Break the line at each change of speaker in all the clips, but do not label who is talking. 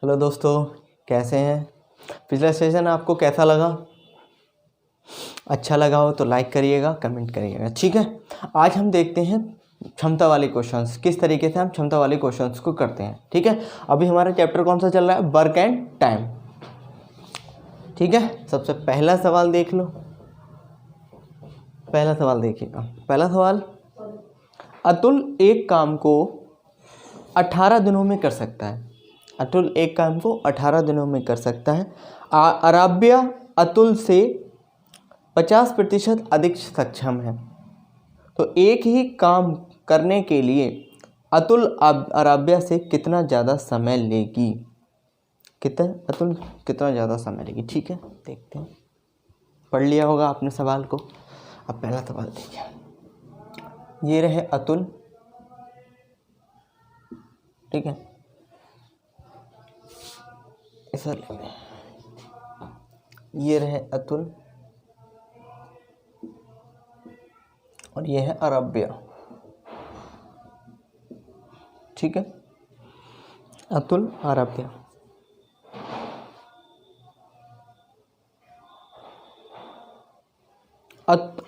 Hello दोस्तों, कैसे हैं। पिछला सेशन आपको कैसा लगा? अच्छा लगा हो तो लाइक करिएगा, कमेंट करिएगा, ठीक है। आज हम देखते हैं क्षमता वाले क्वेश्चंस, किस तरीके से हम क्षमता वाले क्वेश्चंस को करते हैं, ठीक है। अभी हमारा चैप्टर कौन सा चल रहा है? वर्क एंड टाइम, ठीक है। सबसे पहला सवाल देख लो। पहला सवाल देखिएगा। पहला सवाल, अतुल एक काम को 18 दिनों में कर सकता है। अतुल एक काम को 18 दिनों में कर सकता है। अराब्या अतुल से 50% अधिक सक्षम है। तो एक ही काम करने के लिए अतुल अराब्या से कितना ज़्यादा समय लेगी? अतुल कितना ज़्यादा समय लेगी, ठीक है। देखते हैं, पढ़ लिया होगा आपने सवाल को। अब पहला सवाल देखिए। ये रहे अतुल, ठीक है। ऐसा ये रहे अतुल और ये है अराब्या, ठीक है। अतुल अराब्या,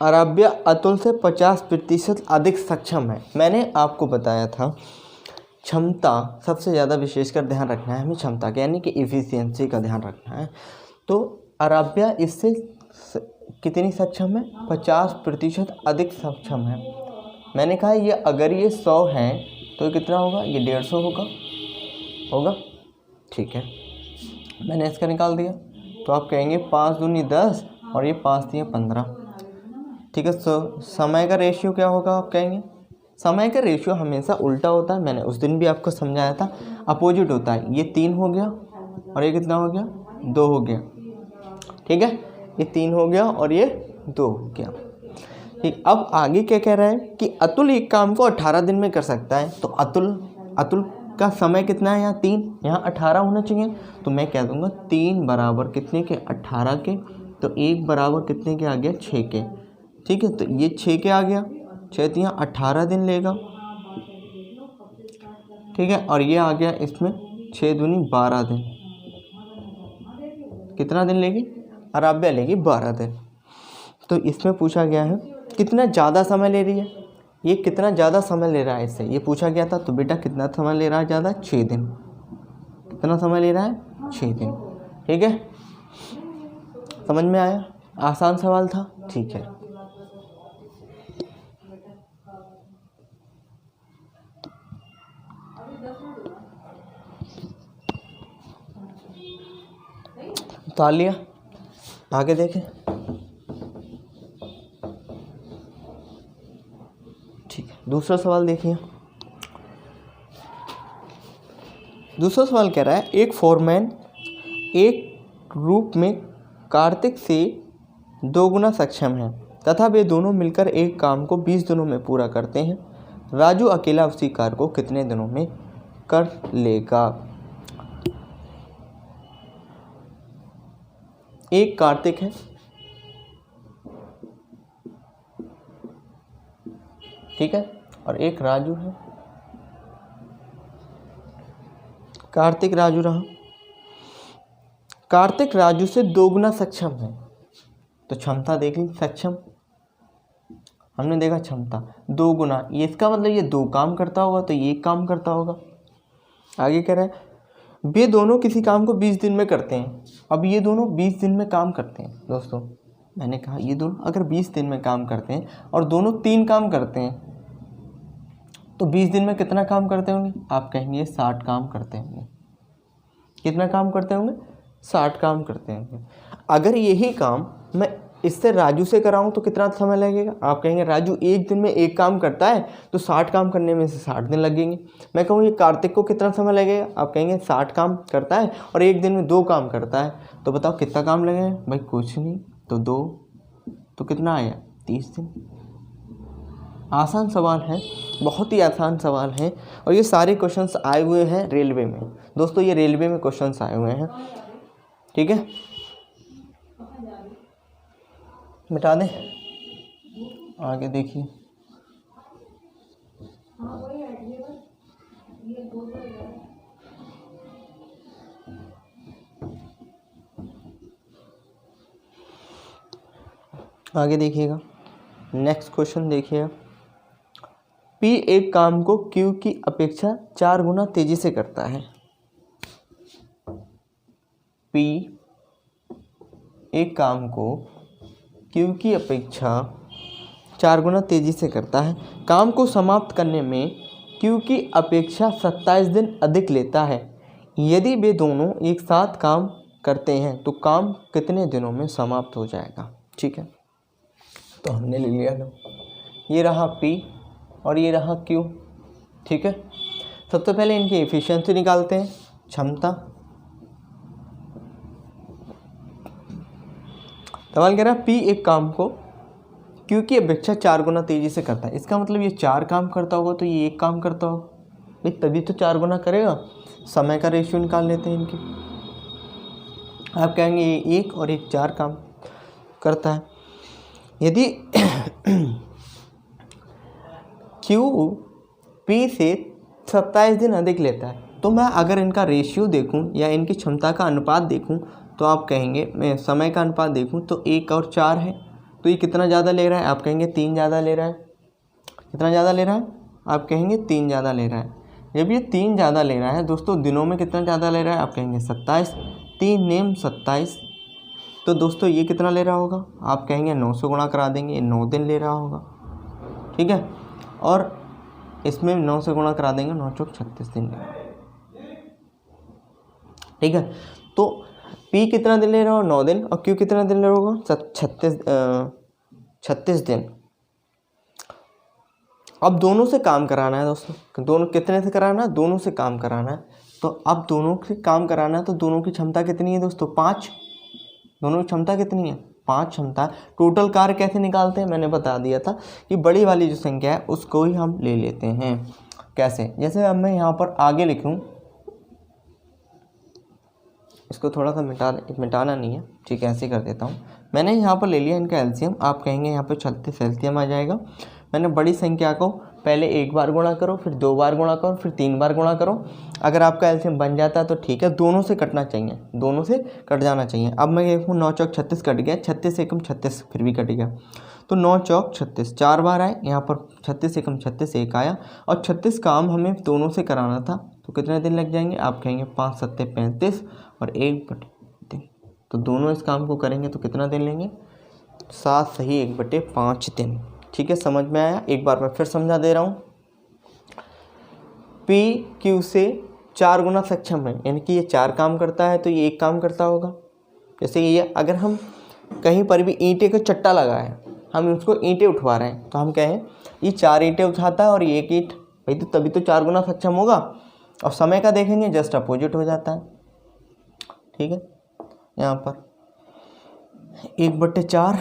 अराब्या अतुल से 50% अधिक सक्षम है। मैंने आपको बताया था क्षमता सबसे ज़्यादा विशेषकर ध्यान रखना है हमें, क्षमता का यानी कि एफिशिएंसी का ध्यान रखना है। तो अराब्या इससे कितनी सक्षम है? 50% अधिक सक्षम है। मैंने कहा ये अगर ये 100 है तो ये कितना होगा? ये 150 होगा, ठीक है। मैंने इसका निकाल दिया तो आप कहेंगे 5 दूनी 10 और ये 5 दिए 15, ठीक है। समय का रेशियो क्या होगा? आप कहेंगे समय का रेशियो हमेशा उल्टा होता है। मैंने उस दिन भी आपको समझाया था, अपोजिट होता है। ये 3 हो गया और ये कितना हो गया? 2 हो गया, ठीक है। ये 3 हो गया और ये 2 हो गया, ठीक। अब आगे क्या कह रहा है कि अतुल एक काम को 18 दिन में कर सकता है। तो अतुल का समय कितना है? यहाँ 3, यहाँ 18 होना चाहिए। तो मैं कह दूंगा 3 बराबर कितने के? 18 के। तो 1 बराबर कितने के आ गया? 6 के, ठीक है। तो ये 6 के आ गया, 6 तो यहाँ 18 दिन लेगा, ठीक है। और ये आ गया इसमें 6 दूनी 12 दिन। कितना दिन लेगी? अराब्या लेगी 12 दिन। तो इसमें पूछा गया है कितना ज़्यादा समय ले रही है। ये कितना ज़्यादा समय ले रहा है, इससे ये पूछा गया था। तो बेटा कितना समय ले रहा है ज़्यादा? 6 दिन। कितना समय ले रहा है? 6 दिन, ठीक है। समझ में आया? आसान सवाल था, ठीक है। तालिया, आगे देखें, ठीक है। दूसरा सवाल देखिए। दूसरा सवाल कह रहा है एक फोरमैन एक रूप में कार्तिक से 2 गुना सक्षम है तथा वे दोनों मिलकर एक काम को 20 दिनों में पूरा करते हैं। राजू अकेला उसी कार्य को कितने दिनों में कर लेगा? एक कार्तिक है, ठीक है, और एक राजू है। कार्तिक राजू रहा। कार्तिक राजू से 2 गुना सक्षम है। तो क्षमता देख ली, सक्षम हमने देखा, क्षमता 2 गुना, ये इसका मतलब ये 2 काम करता होगा तो ये 1 काम करता होगा। आगे कह रहा है वे दोनों किसी काम को 20 दिन में करते हैं। अब ये दोनों 20 दिन में काम करते हैं। दोस्तों मैंने कहा ये दोनों अगर 20 दिन में काम करते हैं और दोनों 3 काम करते हैं तो 20 दिन में कितना काम करते होंगे? आप कहेंगे 60 काम करते होंगे। कितना काम करते होंगे? 60 काम करते होंगे। अगर यही काम मैं इससे राजू से कराऊं तो कितना समय लगेगा? आप कहेंगे राजू एक दिन में 1 काम करता है तो 60 काम करने में से 60 दिन लगेंगे। मैं कहूँ ये कार्तिक को कितना समय लगेगा? आप कहेंगे 60 काम करता है और एक दिन में 2 काम करता है। तो बताओ कितना काम लगेगा? भाई कुछ नहीं, तो 2 तो कितना आया? 30 दिन। आसान सवाल है, बहुत ही आसान सवाल है। और ये सारे क्वेश्चंस आए हुए हैं रेलवे में। दोस्तों ये रेलवे में क्वेश्चंस आए हुए हैं, ठीक है। मिटा दें, आगे देखिए। आगे देखिएगा, नेक्स्ट क्वेश्चन देखिएगा। P एक काम को Q की अपेक्षा 4 गुना तेजी से करता है। P एक काम को Q की अपेक्षा 4 गुना तेजी से करता है। काम को समाप्त करने में Q की अपेक्षा 27 दिन अधिक लेता है। यदि वे दोनों एक साथ काम करते हैं तो काम कितने दिनों में समाप्त हो जाएगा। ठीक है, तो हमने ले लिया लो, ये रहा P और ये रहा Q। ठीक है, सबसे पहले इनकी एफिशिएंसी निकालते हैं, क्षमता। सवाल कह रहा है P एक काम को Q की अपेक्षा 4 गुना तेजी से करता है। इसका मतलब ये 4 काम करता होगा तो ये एक काम करता होगा भाई, तभी तो 4 गुना करेगा। समय का रेशियो निकाल लेते हैं इनकी। आप कहेंगे ये 1 और 1 4 काम करता है। यदि Q P से 27 दिन अधिक लेता है तो मैं अगर इनका रेशियो देखूं या इनकी क्षमता का अनुपात देखूं तो आप कहेंगे, मैं समय का अनुपात देखूं तो 1 और 4 है, तो ये कितना ज़्यादा ले रहा है। आप कहेंगे 3 ज़्यादा ले रहा है। कितना ज़्यादा ले रहा है, आप कहेंगे 3 ज़्यादा ले रहा है। जब ये 3 ज़्यादा ले रहा है दोस्तों, दिनों में कितना ज़्यादा ले रहा है, आप कहेंगे 27, 3 नेम 27। तो दोस्तों ये कितना ले रहा होगा, आप कहेंगे 9 से गुणा करा देंगे, 9 दिन ले रहा होगा। ठीक है, और इसमें 9 से गुणा करा देंगे, 9 चौक 36 दिन लेगा। ठीक है, तो P कितना दिन ले रहा हो, 9 दिन, और Q कितना दिन ले रहा होगा, 36 दिन। अब दोनों से काम कराना है दोस्तों, दोनों कितने से कराना है, दोनों से काम कराना है। तो अब दोनों से काम कराना है तो दोनों की क्षमता कितनी है दोस्तों, 5। दोनों की क्षमता कितनी है, 5 क्षमता। टोटल कार्य कैसे निकालते हैं, मैंने बता दिया था कि बड़ी वाली जो संख्या है उसको ही हम ले लेते हैं। कैसे, जैसे अब मैं यहाँ पर आगे लिखूँ, इसको थोड़ा सा मिटाना नहीं है। ठीक है, ऐसे कर देता हूँ। मैंने यहाँ पर ले लिया इनका एलसीएम। आप कहेंगे यहाँ पे 36 एलसीएम आ जाएगा। मैंने बड़ी संख्या को पहले 1 बार गुणा करो, फिर 2 बार गुणा करो, फिर 3 बार गुणा करो। अगर आपका एलसीएम बन जाता है तो ठीक है, दोनों से कटना चाहिए, दोनों से कट जाना चाहिए। अब मैं देखूँ 9 चौक 36 कट गया, 36 एकम 36 फिर भी कट गया, तो 9 चौक 36 4 बार आए। यहाँ पर 36 एकम 36 1 आया, और 36 काम हमें दोनों से कराना था तो कितने दिन लग जाएंगे, आप कहेंगे 5 7 35 और 1/3। तो दोनों इस काम को करेंगे तो कितना दिन लेंगे, 7 सही 1/5 दिन। ठीक है, समझ में आया। एक बार मैं फिर समझा दे रहा हूँ। P Q से 4 गुना सक्षम है, यानी कि ये 4 काम करता है तो ये 1 काम करता होगा। जैसे ये अगर हम कहीं पर भी ईंटे का चट्टा लगा है, हम उसको ईंटें उठवा रहे हैं, तो हम कहें ये 4 ईंटें उठाता है और ये 1 ईंट, भाई तो तभी तो 4 गुना सक्षम होगा। और समय का देखेंगे जस्ट अपोजिट हो जाता है। ठीक है, यहाँ पर 1/4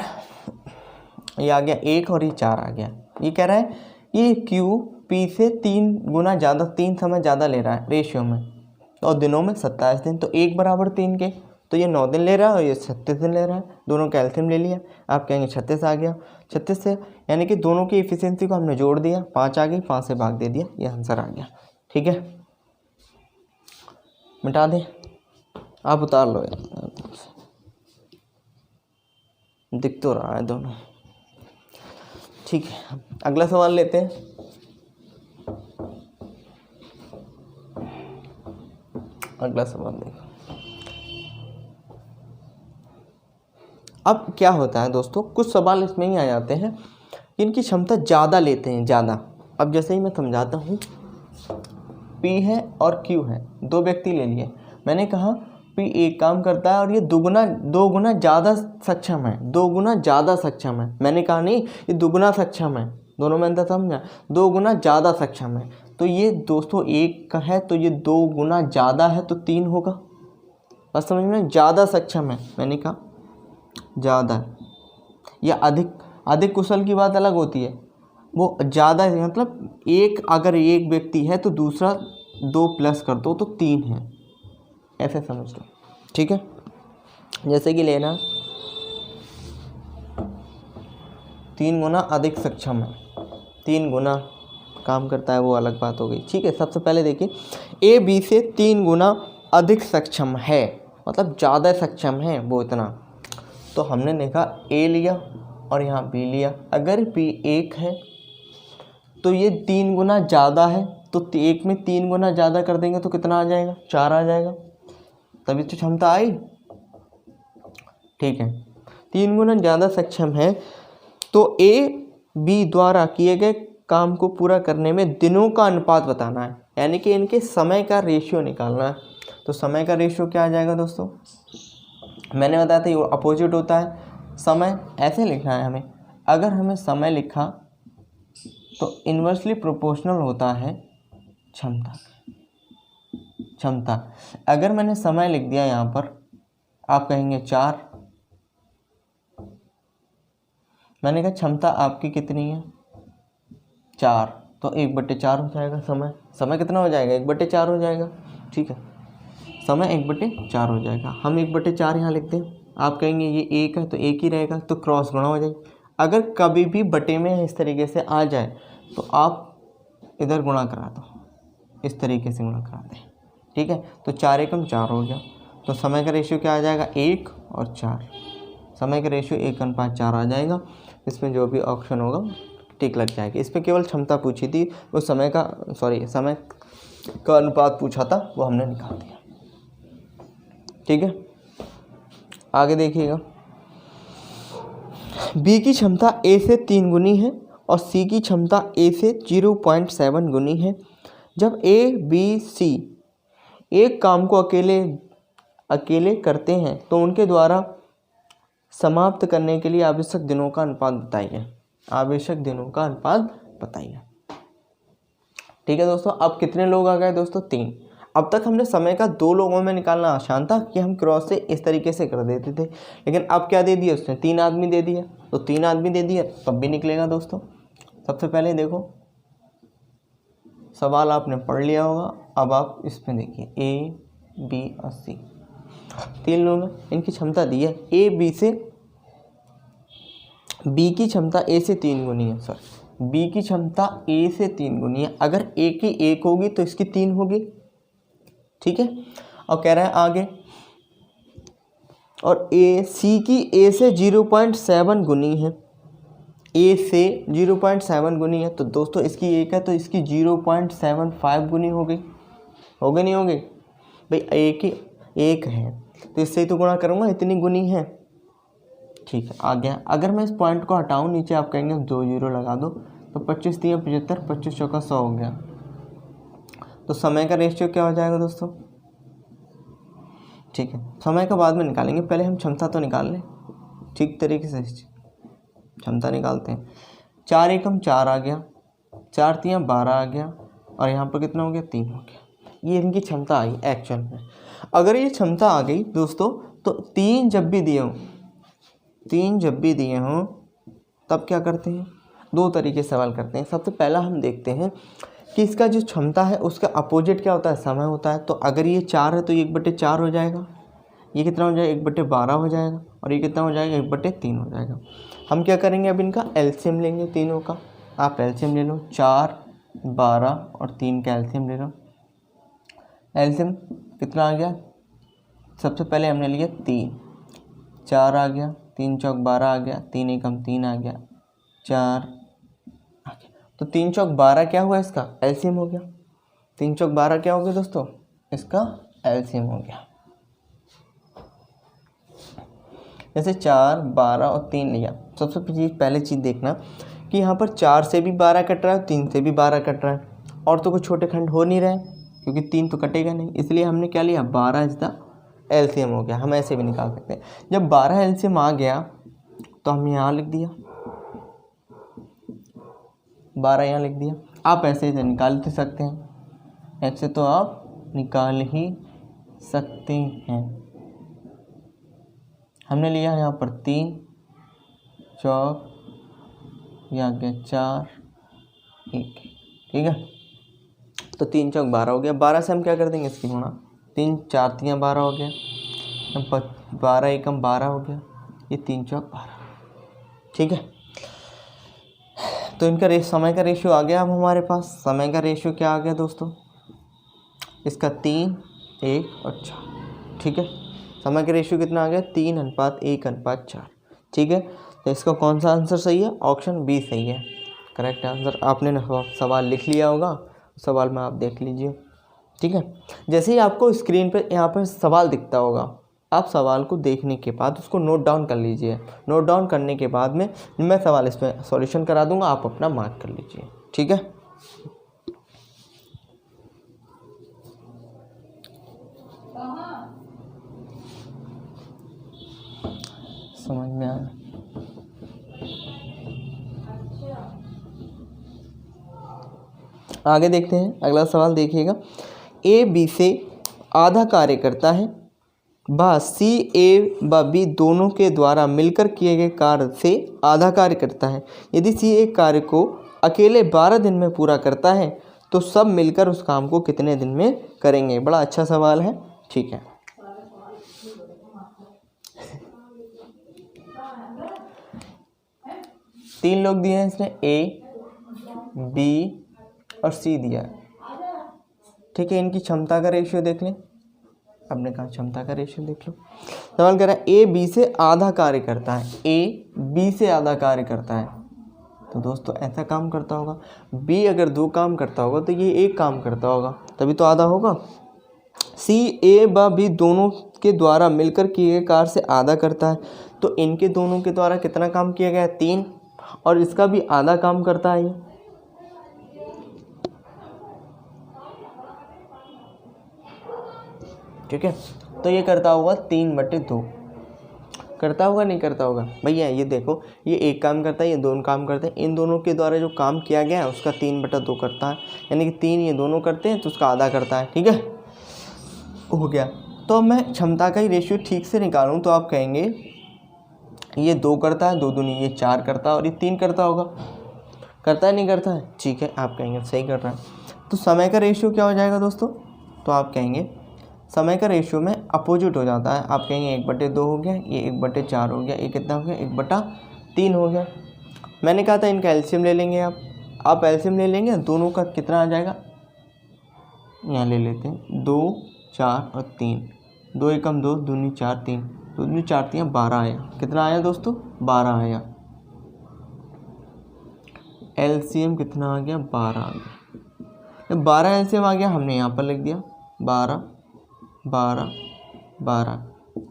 ये आ गया 1 और ये 4 आ गया। ये कह रहा है ये Q P से 3 गुना ज़्यादा, 3 समय ज़्यादा ले रहा है रेशियो में, और दिनों में 27 दिन। तो 1 बराबर 3 के, तो ये 9 दिन ले रहा है और ये 36 दिन ले रहा है। दोनों का एलसीएम ले लिया, आप कहेंगे 36 आ गया। 36 से यानी कि दोनों की एफिशिएंसी को हमने जोड़ दिया, 5 आ गई, 5 से भाग दे दिया, ये आंसर आ गया। ठीक है, मिटा दें, आप उतार लो यार, दिख तो रहा है दोनों। ठीक है, अगला सवाल लेते हैं। अगला सवाल देखो। अब क्या होता है दोस्तों, कुछ सवाल इसमें ही आ जाते हैं इनकी क्षमता ज़्यादा लेते हैं, ज़्यादा। अब जैसे ही मैं समझाता हूँ, P है और Q है, 2 व्यक्ति ले लिए। मैंने कहा P एक काम करता है और ये 2 गुना ज़्यादा सक्षम है, 2 गुना ज़्यादा सक्षम है। मैंने कहा नहीं ये 2 गुना सक्षम है, दोनों में अंतर समझा, 2 गुना ज़्यादा सक्षम है। तो ये दोस्तों 1 का है तो ये 2 गुना ज़्यादा है तो 3 होगा। बस समझ में, ज़्यादा सक्षम है, मैंने कहा ज़्यादा या अधिक कुशल की बात अलग होती है। वो ज़्यादा है मतलब एक, अगर एक व्यक्ति है तो दूसरा 2 प्लस कर दो तो 3 है, ऐसे समझ लो। ठीक है, जैसे कि लेना 3 गुना अधिक सक्षम है, 3 गुना काम करता है वो अलग बात हो गई। ठीक है, सबसे पहले देखिए A B से 3 गुना अधिक सक्षम है, मतलब ज़्यादा सक्षम है वो इतना। तो हमने देखा A लिया और यहाँ b लिया। अगर p 1 है तो ये 3 गुना ज़्यादा है, तो 1 में 3 गुना ज़्यादा कर देंगे तो कितना आ जाएगा, 4 आ जाएगा। तभी तो क्षमता आई। ठीक है, 3 गुना ज़्यादा सक्षम है तो a b द्वारा किए गए काम को पूरा करने में दिनों का अनुपात बताना है, यानी कि इनके समय का रेशियो निकालना है। तो समय का रेशियो क्या आ जाएगा दोस्तों, मैंने बताया था ये अपोजिट होता है। समय ऐसे लिखना है हमें, अगर हमें समय लिखा तो इन्वर्सली प्रोपोर्शनल होता है क्षमता। अगर मैंने समय लिख दिया यहाँ पर, आप कहेंगे 4, मैंने कहा क्षमता आपकी कितनी है 4, तो 1/4 हो जाएगा। समय कितना हो जाएगा, 1/4 हो जाएगा। ठीक है, समय 1/4 हो जाएगा। हम 1/4 यहाँ लिखते हैं, आप कहेंगे ये 1 है तो 1 ही रहेगा, तो क्रॉस गुणा हो जाएगी। अगर कभी भी बटे में इस तरीके से आ जाए तो आप इधर गुणा करा दो, इस तरीके से गुणा करा दें। ठीक है, तो 4 एकम 4 हो गया। तो समय का रेशियो क्या आ जाएगा, 1 और 4। समय का रेशियो 1:4 आ जाएगा। इसमें जो भी ऑप्शन होगा टिक लग जाएगी। इस पर केवल क्षमता पूछी थी, वो समय का अनुपात पूछा था, वो हमने निकाल दिया। ठीक है, आगे देखिएगा। B की क्षमता A से 3 गुनी है और C की क्षमता A से 0.7 गुनी है। जब A, B, C एक काम को अकेले करते हैं तो उनके द्वारा समाप्त करने के लिए आवश्यक दिनों का अनुपात बताइए। ठीक है दोस्तों, अब कितने लोग आ गए दोस्तों, 3। अब तक हमने समय का 2 लोगों में निकालना आसान था कि हम क्रॉस से इस तरीके से कर देते थे, लेकिन अब क्या दे दिया उसने, 3 आदमी दे दिया। तो 3 आदमी दे दिया तब भी निकलेगा दोस्तों। सबसे पहले देखो, सवाल आपने पढ़ लिया होगा, अब आप इसमें देखिए A, B और C 3 लोग हैं, इनकी क्षमता दी है। B की क्षमता A से 3 गुनी है, B की क्षमता A से 3 गुनी है। अगर A की 1 होगी तो इसकी 3 होगी। ठीक है, और कह रहा है आगे, और C की A से 0.7 गुनी है, A से 0.7 गुनी है। तो दोस्तों इसकी 1 है तो इसकी 0.75 गुनी हो गई नहीं हो गई भाई, A की 1 है तो इससे ही तो गुणा करूँगा, इतनी गुनी है। ठीक है, आ गया। अगर मैं इस पॉइंट को हटाऊँ नीचे, आप कहेंगे 2 0 लगा दो, तो 25 3 75, 25 चौका 100 हो गया। तो समय का रेशियो क्या हो जाएगा दोस्तों। ठीक है, समय का बाद में निकालेंगे, पहले हम क्षमता तो निकाल लें ठीक तरीके से। क्षमता निकालते हैं, 4 एकम 4 आ गया, 4 3 12 आ गया, और यहाँ पर कितना हो गया, 3 हो गया। ये इनकी क्षमता आई एक्चुअल में। अगर ये क्षमता आ गई दोस्तों, तो 3 जब भी दिए हों तब क्या करते हैं, 2 तरीके से सवाल करते हैं। सबसे पहला हम देखते हैं कि इसका जो क्षमता है उसका अपोजिट क्या होता है, समय होता है। तो अगर ये 4 है तो 1/4 हो जाएगा, ये कितना हो जाएगा, 1/12 हो जाएगा, और ये कितना हो जाएगा, 1/3 हो जाएगा। हम क्या करेंगे, अब इनका एलसीएम लेंगे तीनों का। आप एलसीएम ले लो, 4 12 और 3 का एलसीएम ले लो। एलसीएम कितना आ गया, सबसे पहले हमने लिया 3, 4 आ गया, 3 चौक 12 आ गया, 3 एकम 3 आ गया, 4 आ गया। तो 3 चौक 12 क्या हुआ, इसका एलसीएम हो गया। 3 चौक 12 क्या हो गया दोस्तों, इसका एलसीएम हो गया। जैसे 4 12 और 3 लिया, सबसे पहले चीज़ देखना कि यहाँ पर 4 से भी 12 कट रहा है, 3 से भी 12 कट रहा है, और तो कुछ छोटे खंड हो नहीं रहे क्योंकि 3 तो कटेगा नहीं, इसलिए हमने क्या लिया, 12 इज द एलसीएम हो गया। हम ऐसे भी निकाल सकते हैं। जब 12 एलसीएम आ गया तो हम यहाँ लिख दिया, 12 यहाँ लिख दिया। आप ऐसे से निकाल भी सकते हैं, ऐसे तो आप निकाल ही सकते हैं। हमने लिया यहाँ पर 3 चौक, यहाँ गया 4 1, ठीक है। तो 3 चौक 12 हो गया। 12 से हम क्या कर देंगे, इसकी गुणा, 3 4 3 12 हो गया, 12 एकम 12 हो गया, ये 3 चौक 12, ठीक है। तो इनका समय का रेशियो आ गया। अब हमारे पास समय का रेशियो क्या आ गया दोस्तों, इसका 3 1 और 4, ठीक है। समय का रेशियो कितना आ गया, 3:1:4, ठीक है। तो इसका कौन सा आंसर सही है? ऑप्शन बी सही है, करेक्ट आंसर। आपने सवाल लिख लिया होगा, सवाल में आप देख लीजिए, ठीक है। जैसे ही आपको स्क्रीन पे यहाँ पर सवाल दिखता होगा, आप सवाल को देखने के बाद उसको नोट डाउन कर लीजिए। नोट डाउन करने के बाद में मैं सवाल इसमें सॉल्यूशन करा दूंगा, आप अपना मार्क कर लीजिए, ठीक है। समझ में आया? आगे देखते हैं, अगला सवाल देखिएगा। ए बी से आधा कार्य करता है, व सी ए व बी दोनों के द्वारा मिलकर किए गए कार्य से आधा कार्य करता है। यदि सी एक कार्य को अकेले 12 दिन में पूरा करता है तो सब मिलकर उस काम को कितने दिन में करेंगे? बड़ा अच्छा सवाल है, ठीक है। तीन लोग दिए हैं इसने, ए बी और सी दिया है, ठीक है। इनकी क्षमता का रेशियो देख लें। आपने कहा क्षमता का रेशियो देख लो। सवाल कह रहा है ए बी से आधा कार्य करता है, ए बी से आधा कार्य करता है, तो दोस्तों ऐसा काम करता होगा। बी अगर 2 काम करता होगा तो ये 1 काम करता होगा, तभी तो आधा होगा। सी ए व बी दोनों के द्वारा मिलकर किए गए कार्य से आधा करता है, तो इनके दोनों के द्वारा कितना काम किया गया है? 3, और इसका भी आधा काम करता है ये, ठीक है। तो ये करता होगा 3/2, करता होगा नहीं करता होगा? भैया ये देखो, ये 1 काम करता है, ये 2 काम करते हैं, इन दोनों के द्वारा जो काम किया गया है उसका 3/2 करता है, यानी कि 3 ये दोनों करते हैं तो उसका आधा करता है, ठीक है। हो गया। तो मैं क्षमता का ही रेशियो ठीक से निकालूँ तो आप कहेंगे ये 2 करता है, 2 दूनी ये 4 करता है, और ये 3 करता होगा। करता है नहीं करता है? ठीक है, आप कहेंगे सही कर रहा है। तो समय का रेशियो क्या हो जाएगा दोस्तों? तो आप कहेंगे समय का रेशियो में अपोजिट हो जाता है। आप कहेंगे 1/2 हो गया, ये 1/4 हो गया, ये कितना हो गया? 1/3 हो गया। मैंने कहा था इनका एलसीएम ले लेंगे आप एलसीएम ले लेंगे, दोनों का कितना आ जाएगा? यहाँ ले लेते हैं 2, 4 और 3, 2 एकम 2, दूनी 4, 3, 2 दूनी 4, 3 12 आया। कितना आया दोस्तों? 12 आया। एलसीएम कितना आ गया? 12 आ गया। 12 एलसीएम आ गया, हमने यहाँ पर लिख दिया 12, 12, 12,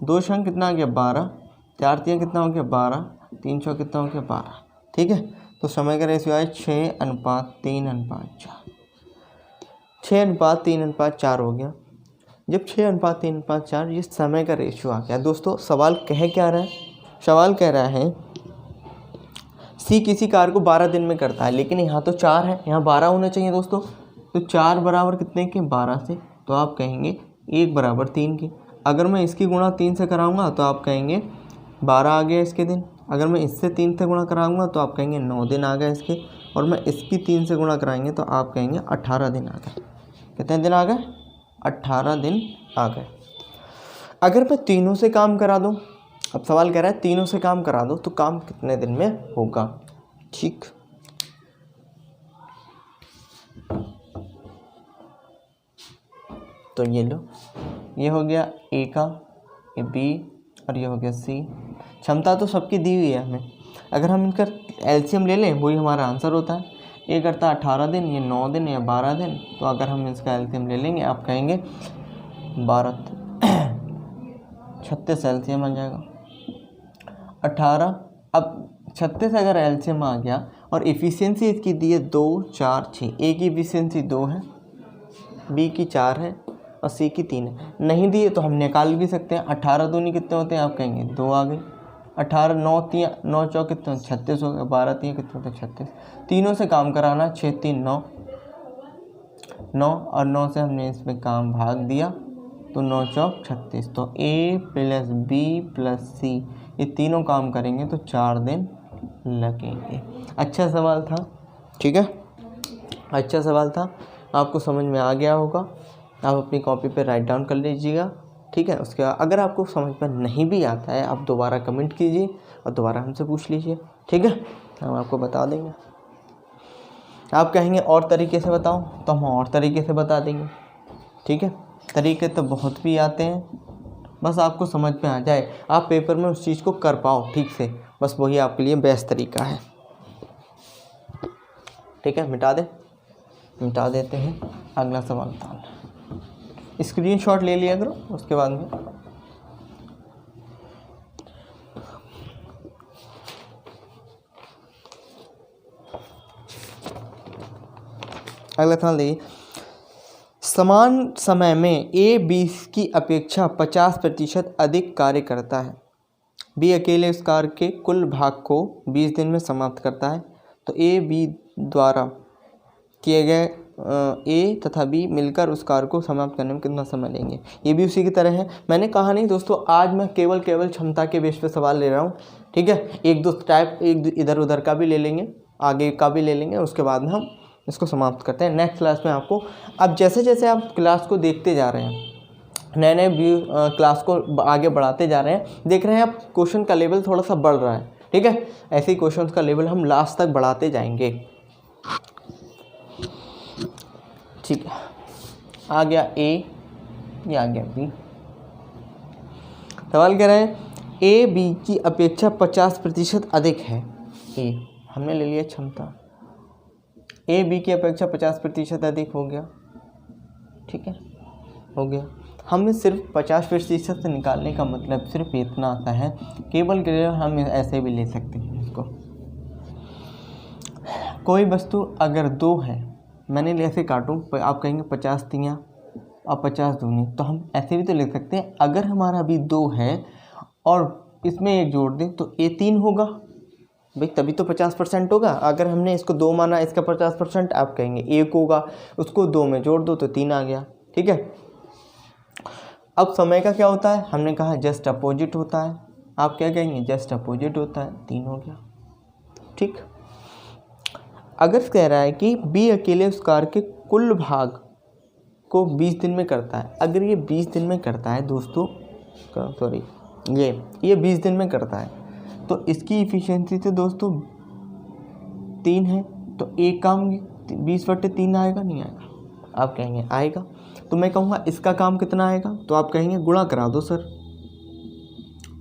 2 शंख कितना आ गया? 12, 4 3 कितना हो गया? 12, 3 6 कितना हो गया? 12, ठीक है। तो समय का रेशियो आया 6:3:4, 6:3:4 हो गया। जब 6:3:4 ये समय का रेशियो आ गया दोस्तों, सवाल कह क्या रहा है? सवाल कह रहा है सी किसी कार्य को 12 दिन में करता है, लेकिन यहाँ तो 4 है, यहाँ 12 होना चाहिए दोस्तों। तो 4 बराबर कितने के? 12 से। तो आप कहेंगे 1 बराबर 3 के। अगर मैं इसकी गुणा 3 से कराऊंगा तो आप कहेंगे 12 आ गया इसके दिन। अगर मैं इससे 3 से गुणा कराऊंगा तो आप कहेंगे 9 दिन आ गए इसके। और मैं इसकी 3 से गुणा कराएंगे तो आप कहेंगे 18 दिन आ गए। कितने दिन आ गए? 18 दिन आ गए। अगर मैं तीनों से काम करा दूं, अब सवाल कह रहा है तीनों से काम करा दो तो काम कितने दिन में होगा? ठीक, तो ये लो, ये हो गया ए का, ये बी, और ये हो गया सी। क्षमता तो सबकी दी हुई है हमें, अगर हम इनका एलसीएम ले लें वही हमारा आंसर होता है। ये करता 18 दिन, ये 9 दिन या 12 दिन। तो अगर हम इसका एलसीएम ले लेंगे, आप कहेंगे 12 36 एलसीएम आ जाएगा। 18, अब 36 अगर एलसीएम आ गया और एफिशिएंसी इसकी दी है 2 4 6। ए की एफिशिएंसी 2 है, बी की 4 है और सी की 3 है। नहीं दिए तो हम निकाल भी सकते हैं। 18 दूनी कितने होते हैं? आप कहेंगे 2 आ गए। 18 9 3 9 4 कितने? 36 हो गए। 12 3 कितने होते? 36। तीनों से काम कराना, 6 3 9 9, और 9 से हमने इसमें काम भाग दिया तो 9 4 36। तो ए प्लस बी प्लस सी, ये तीनों काम करेंगे तो 4 दिन लगेंगे। अच्छा सवाल था, ठीक है, अच्छा सवाल था, आपको समझ में आ गया होगा। आप अपनी कॉपी पे राइट डाउन कर लीजिएगा, ठीक है। उसके बाद अगर आपको समझ में नहीं भी आता है, आप दोबारा कमेंट कीजिए और दोबारा हमसे पूछ लीजिए, ठीक है, हम आपको बता देंगे। आप कहेंगे और तरीके से बताओ, तो हम और तरीके से बता देंगे, ठीक है। तरीके तो बहुत भी आते हैं, बस आपको समझ में आ जाए, आप पेपर में उस चीज़ को कर पाओ ठीक से, बस वही आपके लिए बेस्ट तरीका है। ठीक है, मिटा देते हैं। अगला सवाल था, स्क्रीनशॉट ले लिया करो उसके बाद में। अगला सवाल देखिए, समान समय में ए 20 की अपेक्षा 50% अधिक कार्य करता है। बी अकेले उस कार्य के कुल भाग को 20 दिन में समाप्त करता है। तो ए बी द्वारा किए गए ए तथा बी मिलकर उस कार्य को समाप्त करने में कितना समय लेंगे। ये भी उसी की तरह है। मैंने कहा नहीं दोस्तों, आज मैं केवल क्षमता के बेस पे सवाल ले रहा हूँ। ठीक है, एक दो टाइप इधर उधर का भी ले लेंगे, आगे का भी ले लेंगे, उसके बाद में हम इसको समाप्त करते हैं नेक्स्ट क्लास में। आपको अब जैसे जैसे आप क्लास को देखते जा रहे हैं, नए नए व्यू क्लास को आगे बढ़ाते जा रहे हैं, देख रहे हैं आप क्वेश्चन का लेवल थोड़ा सा बढ़ रहा है। ठीक है, ऐसे ही क्वेश्चन का लेवल हम लास्ट तक बढ़ाते जाएंगे। ठीक है, आ गया ए, ये आ गया बी। सवाल कह रहे हैं ए बी की अपेक्षा 50% अधिक है। ए हमने ले लिया क्षमता, ए बी की अपेक्षा 50% अधिक हो गया। ठीक है, हो गया। हमें सिर्फ 50% से निकालने का मतलब सिर्फ इतना आता है, केवल हम ऐसे भी ले सकते हैं इसको। कोई वस्तु अगर 2 है, मैंने ऐसे काटूँ, आप कहेंगे 50 तियाँ और 50 दूनी, तो हम ऐसे भी तो लिख सकते हैं। अगर हमारा अभी 2 है और इसमें 1 जोड़ दें तो ए 3 होगा भाई, तभी तो 50% होगा। अगर हमने इसको 2 माना, इसका 50%, आप कहेंगे 1 होगा, उसको 2 में जोड़ दो तो 3 आ गया। ठीक है, अब समय का क्या होता है, हमने कहा जस्ट अपोजिट होता है। आप क्या कहेंगे, जस्ट अपोजिट होता है, 3 हो गया। ठीक, अगर कह रहा है कि बी अकेले उस कार्य के कुल भाग को 20 दिन में करता है, अगर ये 20 दिन में करता है दोस्तों, सॉरी ये 20 दिन में करता है, तो इसकी इफिशिएंसी तो दोस्तों 3 है, तो एक काम 20/3 आएगा, नहीं आएगा? आप कहेंगे आएगा। तो मैं कहूँगा इसका काम कितना आएगा, तो आप कहेंगे गुणा करा दो सर,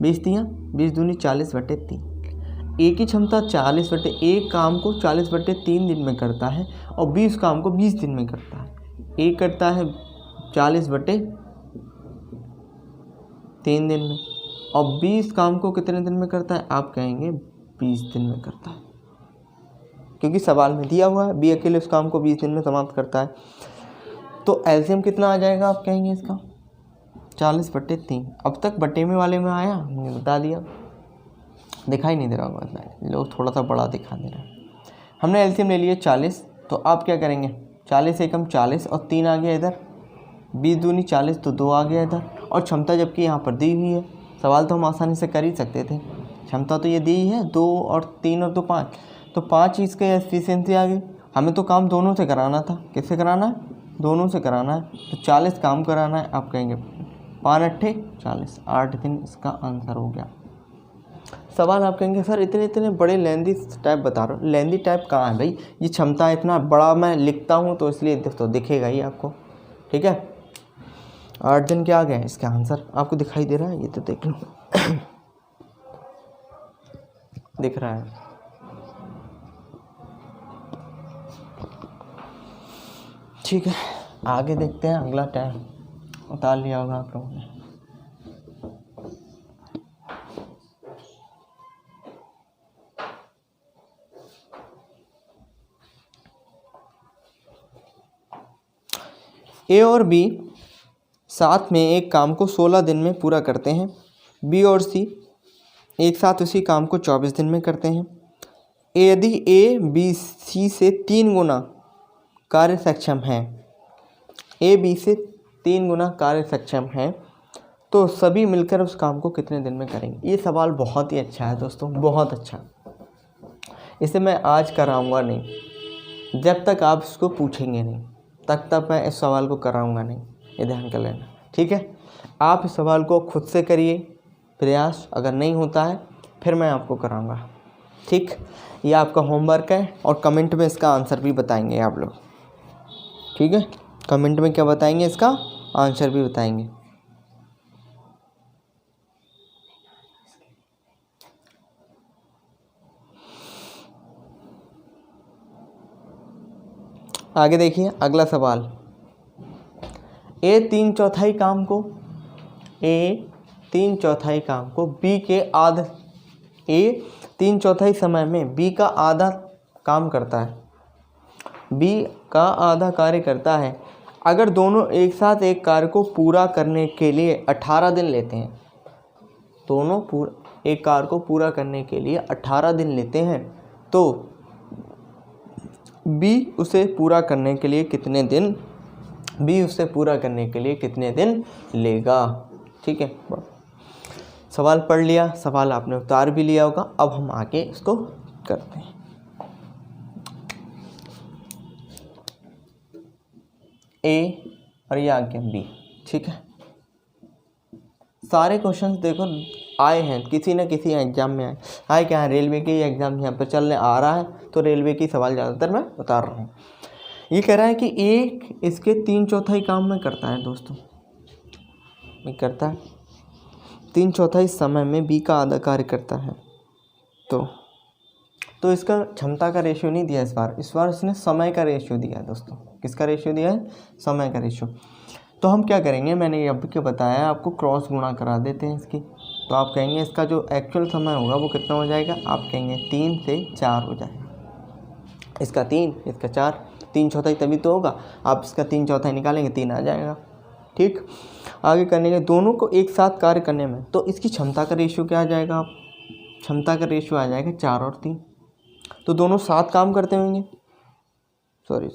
20 तियाँ 20 दूनी 40/3। एक ही क्षमता 40/1 काम को 40/3 दिन में करता है और 20 काम को 20 दिन में करता है। एक करता है 40/3 दिन में और 20 काम को कितने दिन में करता है, आप कहेंगे 20 दिन में करता है, क्योंकि सवाल में दिया हुआ है बी अकेले उस काम को 20 दिन में समाप्त करता है। तो एलसीएम कितना आ जाएगा, आप कहेंगे इसका 40/3। अब तक बटे में वाले में आया, हमने बता दिया, दिखाई नहीं दे रहा होगा, लोग थोड़ा सा बड़ा दिखा दे रहा है। हमने एलसीएम ले लिया 40, तो आप क्या करेंगे, 40 एकम 40 और 3 आ गया इधर, 20 दूनी 40 तो 2 आ गया इधर, और क्षमता जबकि यहाँ पर दी हुई है, सवाल तो हम आसानी से कर ही सकते थे। क्षमता तो ये दी है 2 और 3 और 2 5, तो 5 इसके एफिशिएंसी आ गई। हमें तो काम दोनों से कराना था, किससे कराना है, दोनों से कराना है, तो 40 काम कराना है। आप कहेंगे 5 8 40, 8 दिन इसका आंसर हो गया। सवाल आप कहेंगे सर इतने बड़े लेंदी टाइप बता रहे हो, लेंदी टाइप कहाँ है भाई, ये क्षमता इतना बड़ा मैं लिखता हूँ तो इसलिए तो दिखेगा ही आपको। ठीक है, 8 दिन क्या आ गया इसका आंसर, आपको दिखाई दे रहा है, ये तो देख लो दिख रहा है। ठीक है, आगे देखते हैं। अगला टाइम उतार लिया होगा आप लोगों ने। ए और बी साथ में एक काम को 16 दिन में पूरा करते हैं। बी और सी एक साथ उसी काम को 24 दिन में करते हैं। यदि ए बी सी से 3 गुना कार्य सक्षम है, ए बी से 3 गुना कार्य सक्षम है, तो सभी मिलकर उस काम को कितने दिन में करेंगे। ये सवाल बहुत ही अच्छा है दोस्तों, बहुत अच्छा। इसे मैं आज कराऊंगा नहीं, जब तक आप इसको पूछेंगे नहीं तब मैं इस सवाल को कराऊंगा नहीं, ये ध्यान कर लेना। ठीक है, आप इस सवाल को खुद से करिए प्रयास, अगर नहीं होता है फिर मैं आपको कराऊंगा। ठीक, ये आपका होमवर्क है और कमेंट में इसका आंसर भी बताएंगे आप लोग। ठीक है, कमेंट में क्या बताएंगे, इसका आंसर भी बताएंगे। आगे देखिए अगला सवाल। ए 3/4 काम को बी के आधा ए 3/4 समय में बी का आधा काम करता है, बी का आधा कार्य करता है। अगर दोनों एक साथ एक कार्य को पूरा करने के लिए 18 दिन लेते हैं, दोनों एक कार्य को पूरा करने के लिए 18 दिन लेते हैं, तो बी उसे पूरा करने के लिए कितने दिन लेगा। ठीक है, सवाल पढ़ लिया, सवाल आपने उतार भी लिया होगा। अब हम आगे इसको करते हैं। ए और ये आ गया बी। ठीक है, सारे क्वेश्चंस देखो आए हैं, किसी न किसी एग्जाम में आए क्या है, रेलवे के एग्जाम यहाँ पर चलने आ रहा है, तो रेलवे की सवाल ज़्यादातर मैं उतार रहा हूँ। ये कह रहा है कि एक इसके 3/4 काम में करता है दोस्तों, ये करता है 3/4 समय में बी का आधा कार्य करता है। तो इसका क्षमता का रेशियो नहीं दिया इस बार इसने समय का रेशियो दिया है दोस्तों। किसका रेशियो दिया है? समय का रेशियो। तो हम क्या करेंगे, मैंने अब क्या बताया आपको, क्रॉस गुणा करा देते हैं इसकी। तो आप कहेंगे इसका जो एक्चुअल समय होगा वो कितना हो जाएगा, आप कहेंगे 3 से 4 हो जाएगा। इसका 3, इसका 4, 3/4 तभी तो होगा। आप इसका 3/4 निकालेंगे 3 आ जाएगा। ठीक, आगे करने के दोनों को एक साथ कार्य करने में, तो इसकी क्षमता का रेशियो क्या आ जाएगा, आप क्षमता का रेशियो आ जाएगा 4 और 3। तो दोनों साथ काम करते होंगे, सॉरी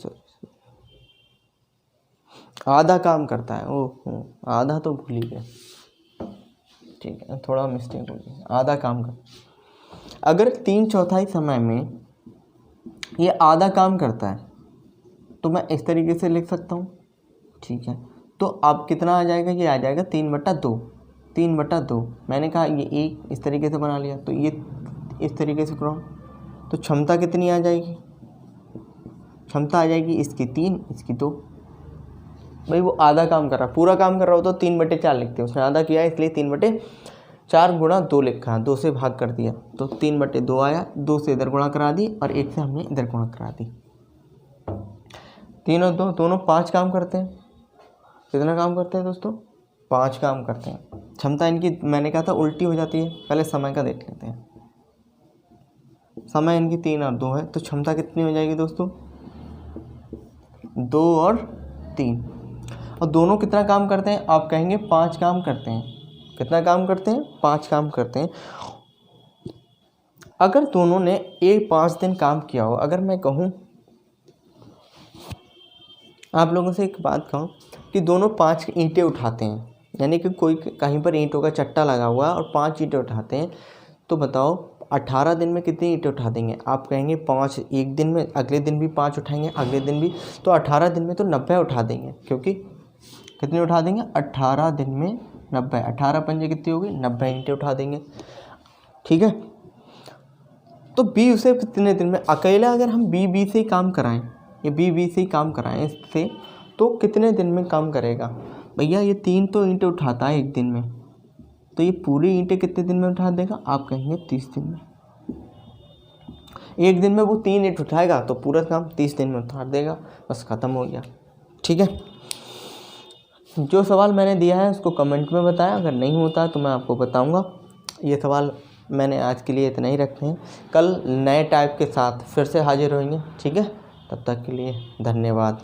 आधा काम करता है, ओह आधा तो भूल ही गए। ठीक है, थोड़ा मिस्टेक हो गई, आधा काम कर। अगर 3/4 समय में ये आधा काम करता है तो मैं इस तरीके से लिख सकता हूँ। ठीक है, तो अब कितना आ जाएगा, ये आ जाएगा 3/2। मैंने कहा ये एक इस तरीके से बना लिया, तो ये इस तरीके से करो, तो क्षमता कितनी आ जाएगी, क्षमता आ जाएगी इसकी 3, इसकी 2। भाई वो आधा काम कर रहा, पूरा काम कर रहा हो तो 3/4 लिखते हैं, उसने आधा किया है इसलिए 3/4 गुणा 2 लिखा है, 2 से भाग कर दिया तो 3/2 आया। 2 से इधर गुणा करा दी और 1 से हमने इधर गुणा करा दी। 3 और 2 दोनों 5 काम करते हैं। कितना काम करते हैं दोस्तों? 5 काम करते हैं। क्षमता इनकी मैंने कहा था उल्टी हो जाती है, पहले समय का देख लेते हैं। समय इनकी 3 और 2 है, तो क्षमता कितनी हो जाएगी दोस्तों, 2 और 3। और दोनों कितना काम करते हैं, आप कहेंगे 5 काम करते हैं। कितना काम करते हैं? 5 काम करते हैं। अगर दोनों ने 5 दिन काम किया हो, अगर मैं कहूँ आप लोगों से एक बात कहूँ कि दोनों 5 ईंटें उठाते हैं, यानी कि कोई कहीं पर ईंटों का चट्टा लगा हुआ है और 5 ईंटें उठाते हैं, तो बताओ 18 दिन में कितनी ईंटें उठा देंगे? आप कहेंगे 5 एक दिन में, अगले दिन भी 5 उठाएंगे, अगले दिन भी, तो 18 दिन में तो 90 उठा देंगे। क्योंकि कितने उठा देंगे? 18 दिन में 90, 18 पंजे कितनी होगी, 90 ईंटें उठा देंगे। ठीक है, तो बी उसे कितने दिन में, अकेला अगर हम बी से ही काम कराएं, ये बी से ही काम कराएं इससे, तो कितने दिन में काम करेगा? भैया ये 3 तो ईंटें उठाता है एक दिन में, तो ये पूरी ईंटें कितने दिन में उठा देगा? आप कहेंगे 30 दिन में। एक दिन में वो 3 ईंट उठाएगा तो पूरा काम 30 दिन में उठा देगा, बस ख़त्म हो गया। ठीक है, जो सवाल मैंने दिया है उसको कमेंट में बताया, अगर नहीं होता तो मैं आपको बताऊंगा। ये सवाल मैंने आज के लिए इतना ही रखते हैं, कल नए टाइप के साथ फिर से हाजिर होंगे। ठीक है, तब तक के लिए धन्यवाद।